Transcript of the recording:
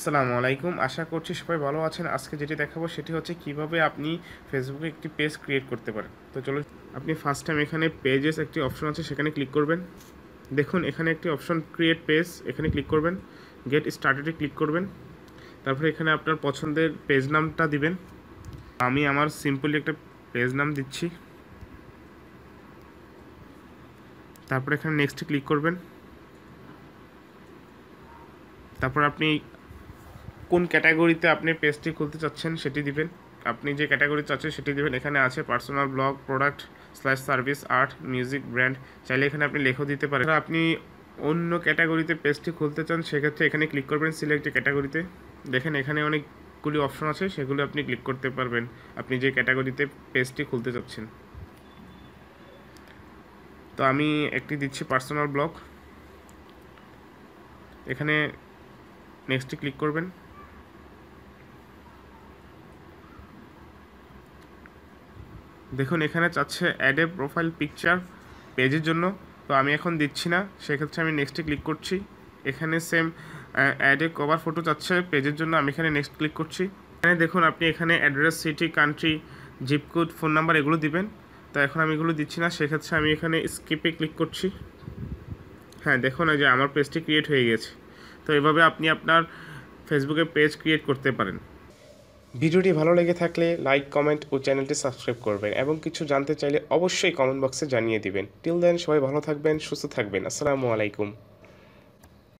আসসালামু আলাইকুম। আশা করছি সবাই ভালো আছেন। আজকে যেটি দেখাবো সেটি হচ্ছে কিভাবে আপনি ফেসবুকে একটি পেজ ক্রিয়েট করতে পারেন। তো চলুন, আপনি ফার্স্ট টাইম এখানে পেজেস একটি অপশন আছে, সেখানে ক্লিক করবেন। দেখুন এখানে একটি অপশন ক্রিয়েট পেজ, এখানে ক্লিক করবেন। গেট স্টার্টেডে ক্লিক করবেন। তারপরে এখানে আপনার পছন্দের পেজ নামটা দিবেন। আমি আমার সিম্পলি একটা পেজ নাম দিচ্ছি। তারপরে এখানে নেক্সটে ক্লিক করবেন। তারপর আপনি কোন ক্যাটাগরিতে আপনি পেজটি খুলতে চাচ্ছেন সেটি দিবেন। আপনি যে ক্যাটাগরি চাচ্ছেন সেটি দিবেন। এখানে আছে personal blog, product slash service, art, music, brand. চাইলে এখানে আপনি লেখও দিতে পারেন। আপনি অন্য ক্যাটাগরিতে পেজটি খুলতে চান, সেক্ষেত্রে এখানে ক্লিক করবেন সিলেক্ট ক্যাটাগরিতে। দেখেন এখানে অনেকগুলি অপশন আছে, সেগুলো আপনি ক্লিক করতে পারবেন আপনি যে ক্যাটাগরিতে পেজটি খুলতে চাচ্ছেন। তো আমি একটি দিচ্ছি পার্সোনাল ব্লগ। এখানে নেক্সটে ক্লিক করবেন। দেখুন এখানে চাচ্ছে অ্যাড এ প্রোফাইল পিকচার পেজের জন্য, তো আমি এখন দিচ্ছি না, সেক্ষেত্রে আমি নেক্সটে ক্লিক করছি। এখানে same add a cover photo চাচ্ছে পেজের জন্য, আমি এখানে নেক্সট ক্লিক করছি। এখানে দেখুন আপনি এখানে address, city, country, zip code, phone number এগুলো দিবেন। তো এখন আমি এগুলো দিচ্ছি না, সেক্ষেত্রে আমি এখানে স্কিপে ক্লিক করছি। হ্যাঁ দেখুন এই যে আমার পেজটি ক্রিয়েট হয়ে গেছে। তো এভাবে আপনি আপনার ফেসবুকে পেজ ক্রিয়েট করতে পারেন। ভিডিওটি ভালো লেগে থাকলে লাইক, কমেন্ট ও চ্যানেলটি সাবস্ক্রাইব করবেন এবং কিছু জানতে চাইলে অবশ্যই কমেন্ট বক্সে জানিয়ে দিবেন। টিল দেন সবাই ভালো থাকবেন, সুস্থ থাকবেন। আসসালামু আলাইকুম।